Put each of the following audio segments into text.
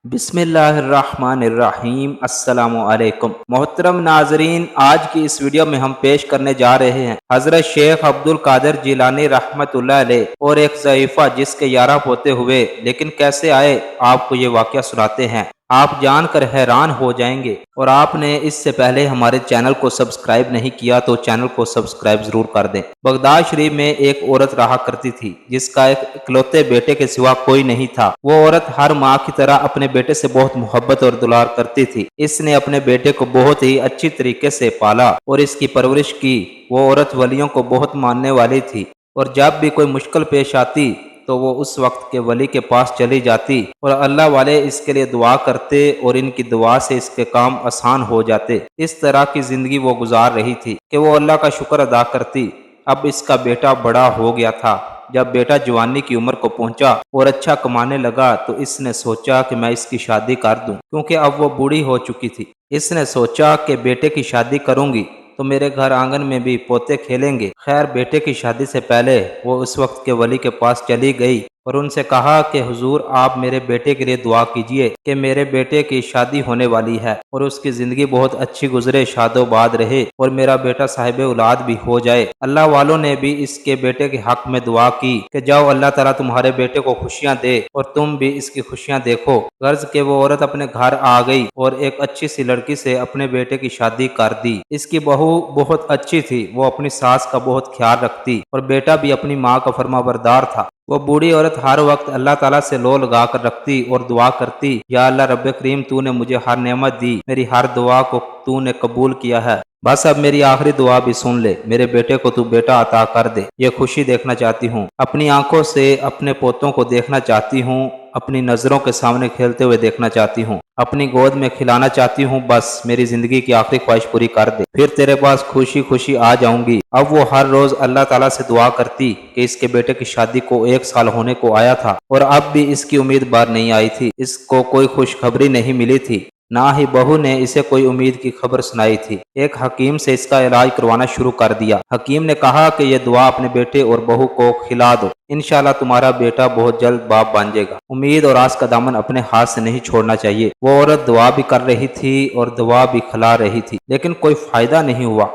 بسم اللہ الرحمن الرحیم۔ السلام علیکم محترم ناظرین، آج کی اس ویڈیو میں ہم پیش کرنے جا رہے ہیں حضرت شیخ عبد القادر جیلانی رحمۃ اللہ علیہ اور ایک ضعیفہ جس کے 11 پوتے ہوئے لیکن کیسے آئے، آپ کو یہ واقعہ سناتے ہیں۔ آپ جان کر حیران ہو جائیں گے، اور آپ نے اس سے پہلے ہمارے چینل کو سبسکرائب نہیں کیا تو چینل کو سبسکرائب ضرور کر دیں۔ بغداد شریف میں ایک عورت رہا کرتی تھی جس کا ایک اکلوتے بیٹے کے سوا کوئی نہیں تھا۔ وہ عورت ہر ماں کی طرح اپنے بیٹے سے بہت محبت اور دلار کرتی تھی۔ اس نے اپنے بیٹے کو بہت ہی اچھی طریقے سے پالا اور اس کی پرورش کی۔ وہ عورت ولیوں کو بہت ماننے والی تھی، اور جب بھی کوئی مشکل پیش آتی تو وہ اس وقت کے ولی کے پاس چلی جاتی، اور اللہ والے اس کے لیے دعا کرتے اور ان کی دعا سے اس کے کام آسان ہو جاتے۔ اس طرح کی زندگی وہ گزار رہی تھی کہ وہ اللہ کا شکر ادا کرتی۔ اب اس کا بیٹا بڑا ہو گیا تھا۔ جب بیٹا جوانی کی عمر کو پہنچا اور اچھا کمانے لگا تو اس نے سوچا کہ میں اس کی شادی کر دوں، کیونکہ اب وہ بوڑھی ہو چکی تھی۔ اس نے سوچا کہ بیٹے کی شادی کروں گی تو میرے گھر آنگن میں بھی پوتے کھیلیں گے۔ خیر، بیٹے کی شادی سے پہلے وہ اس وقت کے ولی کے پاس چلی گئی اور ان سے کہا کہ حضور، آپ میرے بیٹے کے لیے دعا کیجئے کہ میرے بیٹے کی شادی ہونے والی ہے اور اس کی زندگی بہت اچھی گزرے، شاد و باد رہے، اور میرا بیٹا صاحب اولاد بھی ہو جائے۔ اللہ والوں نے بھی اس کے بیٹے کے حق میں دعا کی کہ جاؤ، اللہ تعالیٰ تمہارے بیٹے کو خوشیاں دے اور تم بھی اس کی خوشیاں دیکھو۔ غرض کہ وہ عورت اپنے گھر آ گئی اور ایک اچھی سی لڑکی سے اپنے بیٹے کی شادی کر دی۔ اس کی بہو بہت اچھی تھی، وہ اپنی ساس کا بہت خیال رکھتی اور بیٹا بھی اپنی ماں کا فرما بردار تھا۔ وہ بوڑھی عورت ہر وقت اللہ تعالیٰ سے لو لگا کر رکھتی اور دعا کرتی، یا اللہ رب کریم، تو نے مجھے ہر نعمت دی، میری ہر دعا کو تو نے قبول کیا ہے، بس اب میری آخری دعا بھی سن لے، میرے بیٹے کو تو بیٹا عطا کر دے۔ یہ خوشی دیکھنا چاہتی ہوں، اپنی آنکھوں سے اپنے پوتوں کو دیکھنا چاہتی ہوں، اپنی نظروں کے سامنے کھیلتے ہوئے دیکھنا چاہتی ہوں، اپنی گود میں کھلانا چاہتی ہوں، بس میری زندگی کی آخری خواہش پوری کر دے، پھر تیرے پاس خوشی خوشی آ جاؤں گی۔ اب وہ ہر روز اللہ تعالیٰ سے دعا کرتی کہ اس کے بیٹے کی شادی کو 1 سال ہونے کو آیا تھا، اور اب بھی اس کی امید بار نہیں آئی تھی۔ اس کو کوئی خوشخبری نہیں ملی تھی، نہ ہی بہو نے اسے کوئی امید کی خبر سنائی تھی۔ ایک حکیم سے اس کا علاج کروانا شروع کر دیا۔ حکیم نے کہا کہ یہ دعا اپنے بیٹے اور بہو کو کھلا دو، انشاءاللہ تمہارا بیٹا بہت جلد باپ بن جائے گا۔ امید اور آس کا دامن اپنے ہاتھ سے نہیں چھوڑنا چاہیے۔ وہ عورت دعا بھی کر رہی تھی اور دعا بھی کھلا رہی تھی، لیکن کوئی فائدہ نہیں ہوا۔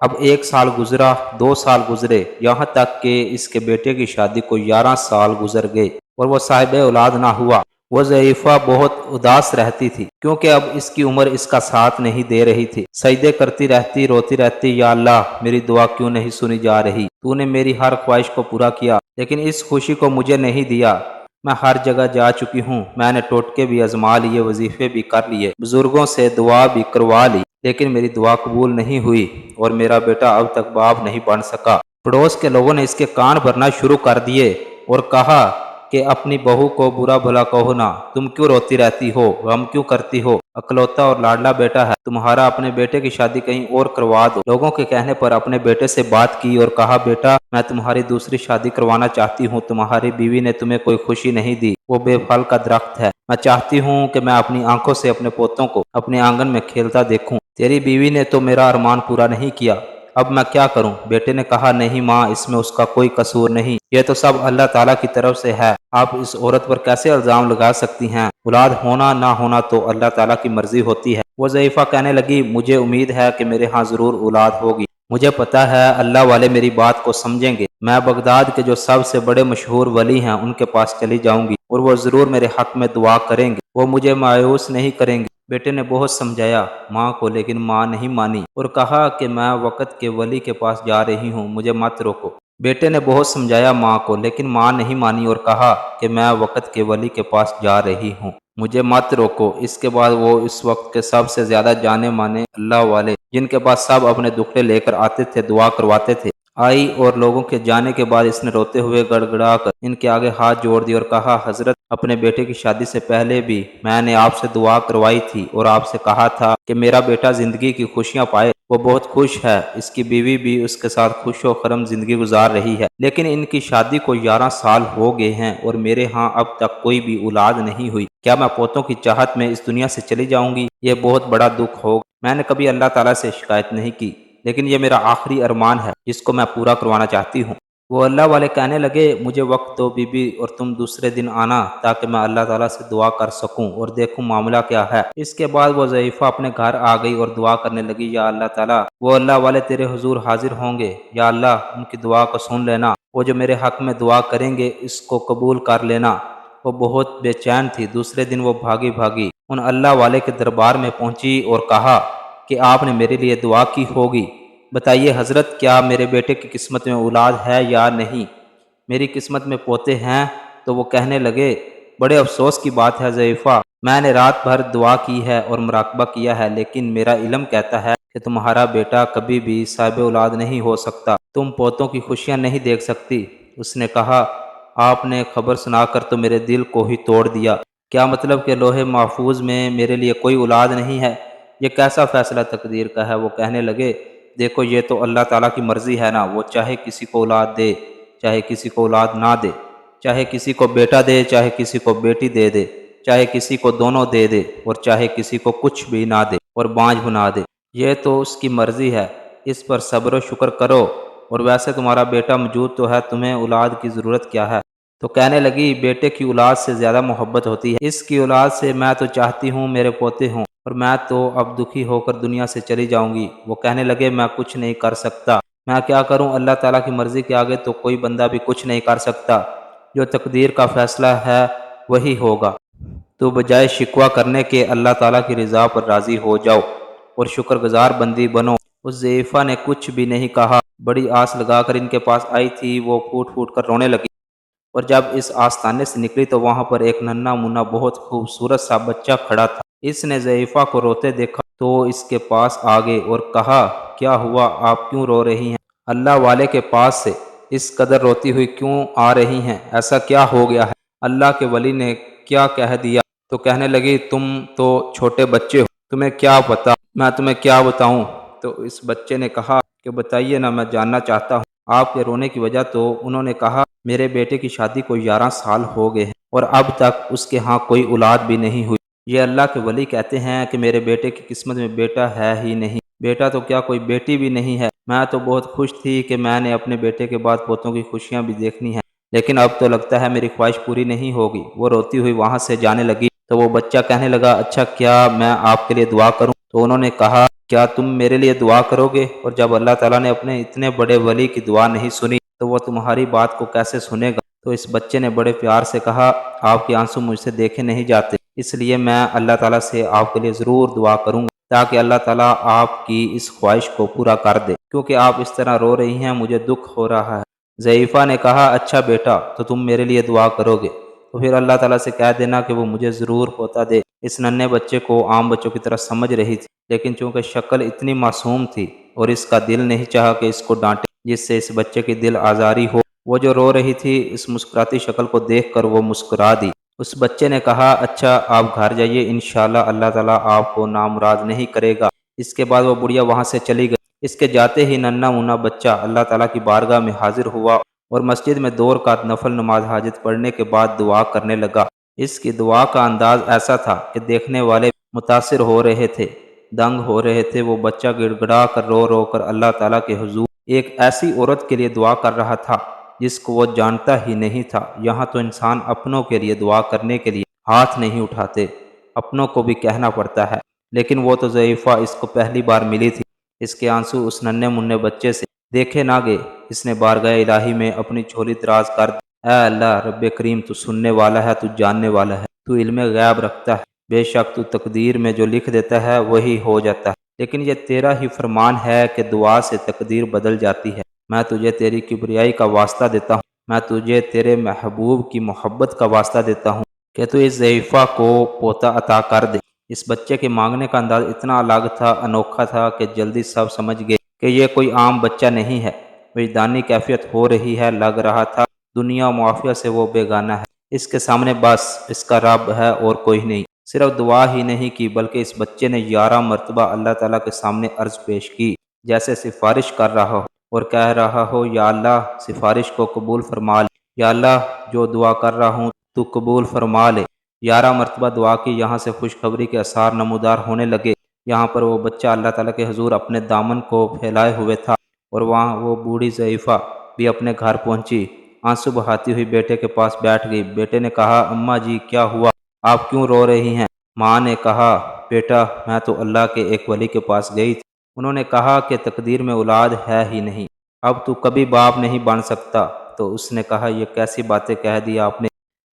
اب 1 سال گزرا، 2 سال گزرے، یہاں تک کہ اس کے بیٹے کی شادی کو 11 سال گزر گئے اور وہ صاحب اولاد نہ ہوا۔ وہ ضعیفہ بہت اداس رہتی تھی، کیونکہ اب اس کی عمر اس کا ساتھ نہیں دے رہی تھی۔ سجدے کرتی رہتی، روتی رہتی، یا اللہ میری دعا کیوں نہیں سنی جا رہی؟ تو نے میری ہر خواہش کو پورا کیا، لیکن اس خوشی کو مجھے نہیں دیا۔ میں ہر جگہ جا چکی ہوں، میں نے ٹوٹکے بھی آزما لیے، وظیفے بھی کر لیے، بزرگوں سے دعا بھی کروا لی، لیکن میری دعا قبول نہیں ہوئی اور میرا بیٹا اب تک باپ نہیں بن سکا۔ پڑوس کے لوگوں نے اس کے کان بھرنا شروع کر دیے اور کہا کہ اپنی بہو کو برا بھلا کہو نا، تم کیوں روتی رہتی ہو، غم کیوں کرتی ہو؟ اکلوتا اور لاڈلا بیٹا ہے تمہارا، اپنے بیٹے کی شادی کہیں اور کروا دو۔ لوگوں کے کہنے پر اپنے بیٹے سے بات کی اور کہا، بیٹا میں تمہاری دوسری شادی کروانا چاہتی ہوں، تمہاری بیوی نے تمہیں کوئی خوشی نہیں دی، وہ بے پھل کا درخت ہے۔ میں چاہتی ہوں کہ میں اپنی آنکھوں سے اپنے پوتوں کو اپنے آنگن میں کھیلتا دیکھوں، تیری بیوی نے تو میرا ارمان پورا نہیں کیا، اب میں کیا کروں؟ بیٹے نے کہا، نہیں ماں، اس میں اس کا کوئی قصور نہیں، یہ تو سب اللہ تعالیٰ کی طرف سے ہے، آپ اس عورت پر کیسے الزام لگا سکتی ہیں؟ اولاد ہونا نہ ہونا تو اللہ تعالیٰ کی مرضی ہوتی ہے۔ وہ ضعیفہ کہنے لگی، مجھے امید ہے کہ میرے ہاں ضرور اولاد ہوگی، مجھے پتا ہے اللہ والے میری بات کو سمجھیں گے، میں بغداد کے جو سب سے بڑے مشہور ولی ہیں ان کے پاس چلی جاؤں گی اور وہ ضرور میرے حق میں دعا کریں گے، وہ مجھے مایوس نہیں کریں گے۔ بیٹے نے بہت سمجھایا ماں کو، لیکن ماں نہیں مانی اور کہا کہ میں وقت کے ولی کے پاس جا رہی ہوں، مجھے مت روکو۔ بیٹے نے بہت سمجھایا ماں کو، لیکن ماں نہیں مانی اور کہا کہ میں وقت کے ولی کے پاس جا رہی ہوں، مجھے مت روکو۔ اس کے بعد وہ اس وقت کے سب سے زیادہ جانے مانے اللہ والے، جن کے پاس سب اپنے دکھڑے لے کر آتے تھے، دعا کرواتے تھے، آئی اور لوگوں کے جانے کے بعد اس نے روتے ہوئے گڑ گڑا کر ان کے آگے ہاتھ جوڑ دی اور کہا، حضرت اپنے بیٹے کی شادی سے پہلے بھی میں نے آپ سے دعا کروائی تھی اور آپ سے کہا تھا کہ میرا بیٹا زندگی کی خوشیاں پائے، وہ بہت خوش ہے، اس کی بیوی بھی اس کے ساتھ خوش و خرم زندگی گزار رہی ہے، لیکن ان کی شادی کو 11 سال ہو گئے ہیں اور میرے ہاں اب تک کوئی بھی اولاد نہیں ہوئی، کیا میں پوتوں کی چاہت میں اس دنیا سے چلی جاؤں گی؟ یہ بہت بڑا دکھ ہوگا۔ میں نے کبھی اللہ تعالیٰ سے شکایت نہیں کی، لیکن یہ میرا آخری ارمان ہے جس کو میں پورا کروانا چاہتی ہوں۔ وہ اللہ والے کہنے لگے مجھے وقت دو بی بی اور تم دوسرے دن آنا تاکہ میں اللہ تعالیٰ سے دعا کر سکوں اور دیکھوں معاملہ کیا ہے۔ اس کے بعد وہ ضعیفہ اپنے گھر آ گئی اور دعا کرنے لگی، یا اللہ تعالیٰ وہ اللہ والے تیرے حضور حاضر ہوں گے، یا اللہ ان کی دعا کو سن لینا، وہ جو میرے حق میں دعا کریں گے اس کو قبول کر لینا۔ وہ بہت بے چین تھی۔ دوسرے دن وہ بھاگی بھاگی ان اللہ والے کے دربار میں پہنچی اور کہا کہ آپ نے میرے لیے دعا کی ہوگی، بتائیے حضرت کیا میرے بیٹے کی قسمت میں اولاد ہے یا نہیں؟ میری قسمت میں پوتے ہیں؟ تو وہ کہنے لگے بڑے افسوس کی بات ہے ضعیفہ، میں نے رات بھر دعا کی ہے اور مراقبہ کیا ہے، لیکن میرا علم کہتا ہے کہ تمہارا بیٹا کبھی بھی صاحب اولاد نہیں ہو سکتا، تم پوتوں کی خوشیاں نہیں دیکھ سکتی۔ اس نے کہا آپ نے خبر سنا کر تو میرے دل کو ہی توڑ دیا، کیا مطلب کہ لوح محفوظ میں میرے لیے کوئی اولاد نہیں ہے؟ یہ کیسا فیصلہ تقدیر کا ہے؟ وہ کہنے لگے دیکھو یہ تو اللہ تعالیٰ کی مرضی ہے نا، وہ چاہے کسی کو اولاد دے چاہے کسی کو اولاد نہ دے، چاہے کسی کو بیٹا دے چاہے کسی کو بیٹی دے دے، چاہے کسی کو دونوں دے دے اور چاہے کسی کو کچھ بھی نہ دے اور بانجھ بنا دے، یہ تو اس کی مرضی ہے، اس پر صبر و شکر کرو، اور ویسے تمہارا بیٹا موجود تو ہے، تمہیں اولاد کی ضرورت کیا ہے؟ تو کہنے لگی بیٹے کی اولاد سے زیادہ محبت ہوتی ہے، اس کی اولاد سے میں تو چاہتی ہوں میرے پوتے ہوں، اور میں تو اب دکھی ہو کر دنیا سے چلی جاؤں گی۔ وہ کہنے لگے میں کچھ نہیں کر سکتا، میں کیا کروں؟ اللہ تعالیٰ کی مرضی کے آگے تو کوئی بندہ بھی کچھ نہیں کر سکتا، جو تقدیر کا فیصلہ ہے وہی ہوگا۔ تو بجائے شکوہ کرنے کے اللہ تعالیٰ کی رضا پر راضی ہو جاؤ اور شکر گزار بندی بنو۔ اس ضعیفہ نے کچھ بھی نہیں کہا، بڑی آس لگا کر ان کے پاس آئی تھی، وہ پھوٹ پھوٹ کر رونے لگی، اور جب اس آستانے سے نکلی تو وہاں پر ایک ننھا منھا بہت خوبصورت سا بچہ کھڑا تھا۔ اس نے ضعیفہ کو روتے دیکھا تو اس کے پاس آگے اور کہا کیا ہوا، آپ کیوں رو رہی ہیں؟ اللہ والے کے پاس سے اس قدر روتی ہوئی کیوں آ رہی ہیں؟ ایسا کیا ہو گیا ہے؟ اللہ کے ولی نے کیا کہہ دیا؟ تو کہنے لگی تم تو چھوٹے بچے ہو، تمہیں کیا پتا، میں تمہیں کیا بتاؤں؟ تو اس بچے نے کہا کہ بتائیے نا، میں جاننا چاہتا ہوں۔ آپ کے رونے کی وجہ تو انہوں نے کہا میرے بیٹے کی شادی کو 11 سال ہو گئے ہیں اور اب تک اس کے ہاں کوئی اولاد بھی نہیں ہوئی۔ یہ اللہ کے ولی کہتے ہیں کہ میرے بیٹے کی قسمت میں بیٹا ہے ہی نہیں، بیٹا تو کیا کوئی بیٹی بھی نہیں ہے۔ میں تو بہت خوش تھی کہ میں نے اپنے بیٹے کے بعد پوتوں کی خوشیاں بھی دیکھنی ہیں، لیکن اب تو لگتا ہے میری خواہش پوری نہیں ہوگی۔ وہ روتی ہوئی وہاں سے جانے لگی تو وہ بچہ کہنے لگا اچھا کیا میں آپ کے لیے دعا کروں؟ تو انہوں نے کہا کیا تم میرے لیے دعا کرو گے؟ اور جب اللہ تعالیٰ نے اپنے اتنے بڑے ولی کی دعا نہیں سنی تو وہ تمہاری بات کو کیسے سنے گا؟ تو اس بچے نے بڑے پیار سے کہا آپ کے آنسو مجھ سے دیکھے نہیں جاتے، اس لیے میں اللہ تعالیٰ سے آپ کے لیے ضرور دعا کروں گا تاکہ اللہ تعالیٰ آپ کی اس خواہش کو پورا کر دے، کیونکہ آپ اس طرح رو رہی ہیں مجھے دکھ ہو رہا ہے۔ ضعیفہ نے کہا اچھا بیٹا تو تم میرے لیے دعا کرو گے تو پھر اللہ تعالیٰ سے کہہ دینا کہ وہ مجھے ضرور پوتا دے۔ اس ننھے بچے کو عام بچوں کی طرح سمجھ رہی تھی، لیکن چونکہ شکل اتنی معصوم تھی اور اس کا دل نہیں چاہا کہ اس کو ڈانٹے جس سے اس بچے کی دل آزاری ہو، وہ جو رو رہی تھی اس مسکراتی شکل کو دیکھ کر وہ مسکرا دی۔ اس بچے نے کہا اچھا آپ گھر جائیے، انشاءاللہ اللہ تعالیٰ آپ کو نامراد نہیں کرے گا۔ اس کے بعد وہ بڑھیا وہاں سے چلی گئی۔ اس کے جاتے ہی ننھا منھا بچہ اللہ تعالیٰ کی بارگاہ میں حاضر ہوا اور مسجد میں 2 رکعت نفل نماز حاجت پڑھنے کے بعد دعا کرنے لگا۔ اس کی دعا کا انداز ایسا تھا کہ دیکھنے والے متاثر ہو رہے تھے، دنگ ہو رہے تھے۔ وہ بچہ گڑ گڑا کر رو رو کر اللہ تعالیٰ کے حضور ایک ایسی عورت کے لیے دعا کر رہا تھا جس کو وہ جانتا ہی نہیں تھا۔ یہاں تو انسان اپنوں کے لیے دعا کرنے کے لیے ہاتھ نہیں اٹھاتے، اپنوں کو بھی کہنا پڑتا ہے، لیکن وہ تو ضعیفہ اس کو پہلی بار ملی تھی۔ اس کے آنسو اس ننھے منھے بچے سے دیکھے نہ گئے۔ اس نے بارگاہ الہی میں اپنی جھولی دراز کر دی، اے اللہ رب کریم تو سننے والا ہے، تو جاننے والا ہے، تو علم غیب رکھتا ہے، بے شک تو تقدیر میں جو لکھ دیتا ہے وہی ہو جاتا ہے، لیکن یہ تیرا ہی فرمان ہے کہ دعا سے تقدیر بدل جاتی ہے۔ میں تجھے تیری کبریائی کا واسطہ دیتا ہوں، میں تجھے تیرے محبوب کی محبت کا واسطہ دیتا ہوں کہ تو اس ضعیفہ کو پوتا عطا کر دے۔ اس بچے کے مانگنے کا انداز اتنا الگ تھا، انوکھا تھا کہ جلدی سب سمجھ گئے کہ یہ کوئی عام بچہ نہیں ہے۔ وجدانی کیفیت ہو رہی ہے، لگ رہا تھا دنیا معافیہ سے وہ بیگانہ ہے، اس کے سامنے بس اس کا رب ہے اور کوئی نہیں۔ صرف دعا ہی نہیں کی بلکہ اس بچے نے 11 مرتبہ اللہ تعالیٰ کے سامنے عرض پیش کی، جیسے سفارش کر رہا ہو اور کہہ رہا ہو یا اللہ سفارش کو قبول فرما لے، یا اللہ جو دعا کر رہا ہوں تو قبول فرما لے۔ 11 مرتبہ دعا کی، یہاں سے خوشخبری کے آثار نمودار ہونے لگے۔ یہاں پر وہ بچہ اللہ تعالیٰ کے حضور اپنے دامن کو پھیلائے ہوئے تھا اور وہاں وہ بوڑھی ضعیفہ بھی اپنے گھر پہنچی، آنسو بہاتی ہوئی بیٹے کے پاس بیٹھ گئی۔ بیٹے نے کہا، اماں جی کیا ہوا، آپ کیوں رو رہی ہیں؟ ماں نے کہا، بیٹا میں تو اللہ کے ایک ولی کے پاس گئی تھی، انہوں نے کہا کہ تقدیر میں اولاد ہے ہی نہیں، اب تو کبھی باپ نہیں بن سکتا۔ تو اس نے کہا، یہ کیسی باتیں کہہ دی آپ نے،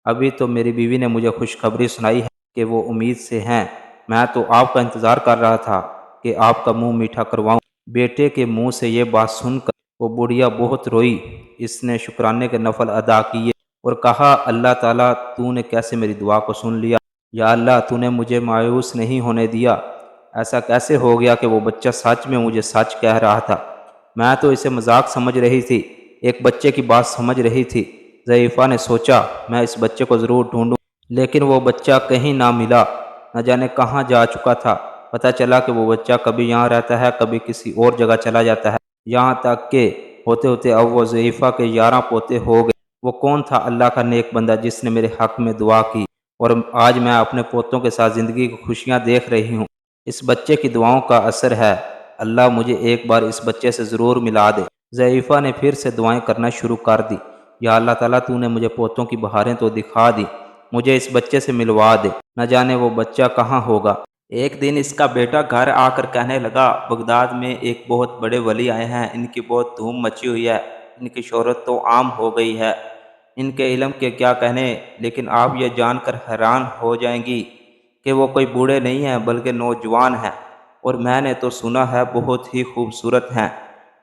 ابھی تو میری بیوی نے مجھے خوشخبری سنائی ہے کہ وہ امید سے ہیں، میں تو آپ کا انتظار کر رہا تھا کہ آپ کا منہ میٹھا کرواؤں۔ بیٹے کے منہ سے یہ بات سن کر وہ بڑھیا بہت روئی۔ اس نے شکرانے کے نفل ادا کیے اور کہا، اللہ تعالیٰ تو نے کیسے میری دعا کو سن لیا، یا اللہ تو نے مجھے مایوس نہیں ہونے دیا، ایسا کیسے ہو گیا کہ وہ بچہ سچ میں مجھے سچ کہہ رہا تھا، میں تو اسے مذاق سمجھ رہی تھی، ایک بچے کی بات سمجھ رہی تھی۔ ضعیفہ نے سوچا میں اس بچے کو ضرور ڈھونڈوں، لیکن وہ بچہ کہیں نہ ملا، نہ جانے کہاں جا چکا تھا۔ پتہ چلا کہ وہ بچہ کبھی یہاں رہتا ہے، کبھی کسی اور جگہ چلا جاتا ہے، یہاں تک کہ ہوتے ہوتے اب وہ ضعیفہ کے 11 پوتے ہو گئے۔ وہ کون تھا اللہ کا نیک بندہ جس نے میرے حق میں دعا کی، اور آج میں اپنے پوتوں کے ساتھ زندگی کی خوشیاں دیکھ رہی ہوں۔ اس بچے کی دعاؤں کا اثر ہے، اللہ مجھے ایک بار اس بچے سے ضرور ملا دے۔ ضعیفہ نے پھر سے دعائیں کرنا شروع کر دی، یا اللہ تعالیٰ تو نے مجھے پوتوں کی بہاریں تو دکھا دی، مجھے اس بچے سے ملوا دے، نہ جانے وہ بچہ کہاں ہوگا۔ ایک دن اس کا بیٹا گھر آ کر کہنے لگا، بغداد میں ایک بہت بڑے ولی آئے ہیں، ان کی بہت دھوم مچی ہوئی ہے، ان کی شہرت تو عام ہو گئی ہے، ان کے علم کے کیا کہنے، لیکن آپ یہ جان کر حیران ہو جائیں گی کہ وہ کوئی بوڑھے نہیں ہیں بلکہ نوجوان ہیں، اور میں نے تو سنا ہے بہت ہی خوبصورت ہیں،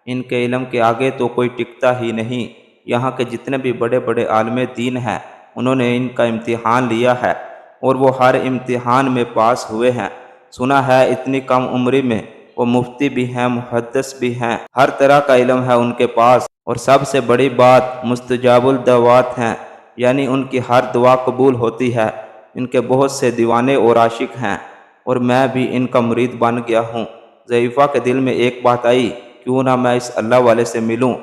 ان کے علم کے آگے تو کوئی ٹکتا ہی نہیں۔ یہاں کے جتنے بھی بڑے بڑے عالم دین ہیں انہوں نے ان کا امتحان لیا ہے اور وہ ہر امتحان میں پاس ہوئے ہیں، سنا ہے اتنی کم عمری میں وہ مفتی بھی ہیں، محدث بھی ہیں، ہر طرح کا علم ہے ان کے پاس، اور سب سے بڑی بات مستجاب الدعوات ہیں، یعنی ان کی ہر دعا قبول ہوتی ہے۔ ان کے بہت سے دیوانے اور عاشق ہیں، اور میں بھی ان کا مرید بن گیا ہوں۔ ضعیفہ کے دل میں ایک بات آئی، کیوں نہ میں اس اللہ والے سے ملوں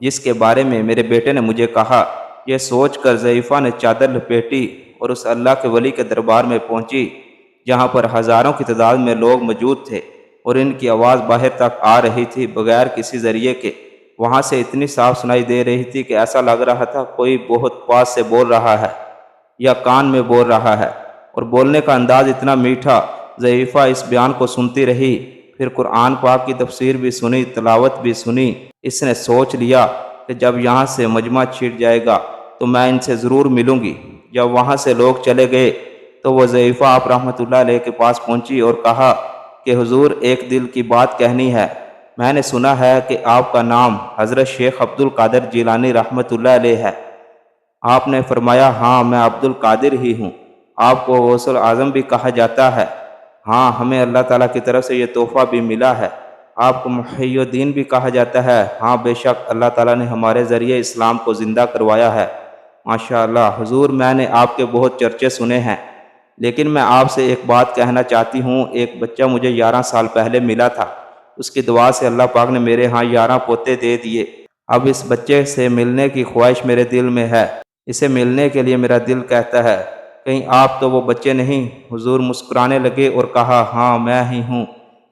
جس کے بارے میں میرے بیٹے نے مجھے کہا۔ یہ سوچ کر ضعیفہ نے چادر لپیٹی اور اس اللہ کے ولی کے دربار میں پہنچی، جہاں پر ہزاروں کی تعداد میں لوگ موجود تھے، اور ان کی آواز باہر تک آ رہی تھی بغیر کسی ذریعے کے۔ وہاں سے اتنی صاف سنائی دے رہی تھی کہ ایسا لگ رہا تھا کوئی بہت پاس سے بول رہا ہے یا کان میں بول رہا ہے، اور بولنے کا انداز اتنا میٹھا۔ ضعیفہ اس بیان کو سنتی رہی، پھر قرآن پاک کی تفسیر بھی سنی، تلاوت بھی سنی۔ اس نے سوچ لیا کہ جب یہاں سے مجمع چھٹ جائے گا تو میں ان سے ضرور ملوں گی۔ جب وہاں سے لوگ چلے گئے تو وہ ضعیفہ آپ رحمۃ اللہ علیہ کے پاس پہنچی اور کہا کہ حضور ایک دل کی بات کہنی ہے، میں نے سنا ہے کہ آپ کا نام حضرت شیخ عبد القادر جیلانی رحمۃ اللہ علیہ ہے۔ آپ نے فرمایا، ہاں میں عبد القادر ہی ہوں، آپ کو غوث الاعظم بھی کہا جاتا ہے۔ ہاں ہمیں اللہ تعالیٰ کی طرف سے یہ تحفہ بھی ملا ہے، آپ کو محی الدین بھی کہا جاتا ہے۔ ہاں بے شک اللہ تعالیٰ نے ہمارے ذریعے اسلام کو زندہ کروایا ہے۔ ماشاءاللہ حضور میں نے آپ کے بہت چرچے سنے ہیں، لیکن میں آپ سے ایک بات کہنا چاہتی ہوں۔ ایک بچہ مجھے 11 سال پہلے ملا تھا، اس کی دعا سے اللہ پاک نے میرے ہاں 11 پوتے دے دیے۔ اب اس بچے سے ملنے کی خواہش میرے دل میں ہے، اسے ملنے کے لیے میرا دل کہتا ہے کہیں آپ تو وہ بچے نہیں۔ حضور مسکرانے لگے اور کہا، ہاں میں ہی ہوں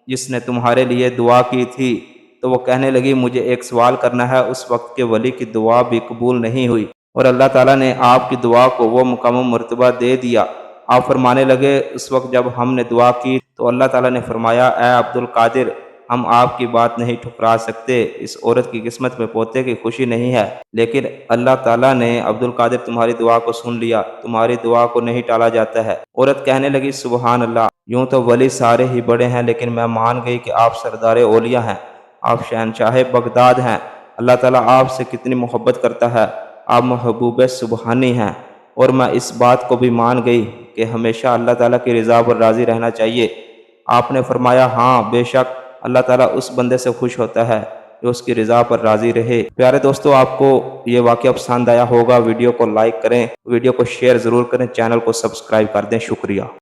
جس نے تمہارے لیے دعا کی تھی۔ تو وہ کہنے لگی، مجھے ایک سوال کرنا ہے۔ اس وقت کے ولی کی دعا بھی قبول نہیں ہوئی اور اللہ تعالیٰ نے آپ کی دعا کو وہ مقام و مرتبہ دے دیا۔ آپ فرمانے لگے، اس وقت جب ہم نے دعا کی تو اللہ تعالیٰ نے فرمایا، اے عبد القادر ہم آپ کی بات نہیں ٹھکرا سکتے، اس عورت کی قسمت میں پوتے کی خوشی نہیں ہے، لیکن اللہ تعالیٰ نے عبد القادر تمہاری دعا کو سن لیا، تمہاری دعا کو نہیں ٹالا جاتا ہے۔ عورت کہنے لگی، سبحان اللہ، یوں تو ولی سارے ہی بڑے ہیں، لیکن میں مان گئی کہ آپ سردار اولیاء ہیں، آپ شہنشاہ بغداد ہیں، اللہ تعالیٰ آپ سے کتنی محبت کرتا ہے، آپ محبوب سبحانی ہیں، اور میں اس بات کو بھی مان گئی کہ ہمیشہ اللہ تعالیٰ کی رضا پر راضی رہنا چاہیے۔ آپ نے فرمایا، ہاں بے شک اللہ تعالیٰ اس بندے سے خوش ہوتا ہے جو اس کی رضا پر راضی رہے۔ پیارے دوستو، آپ کو یہ واقعہ پسند آیا ہوگا، ویڈیو کو لائک کریں، ویڈیو کو شیئر ضرور کریں، چینل کو سبسکرائب کر دیں۔ شکریہ۔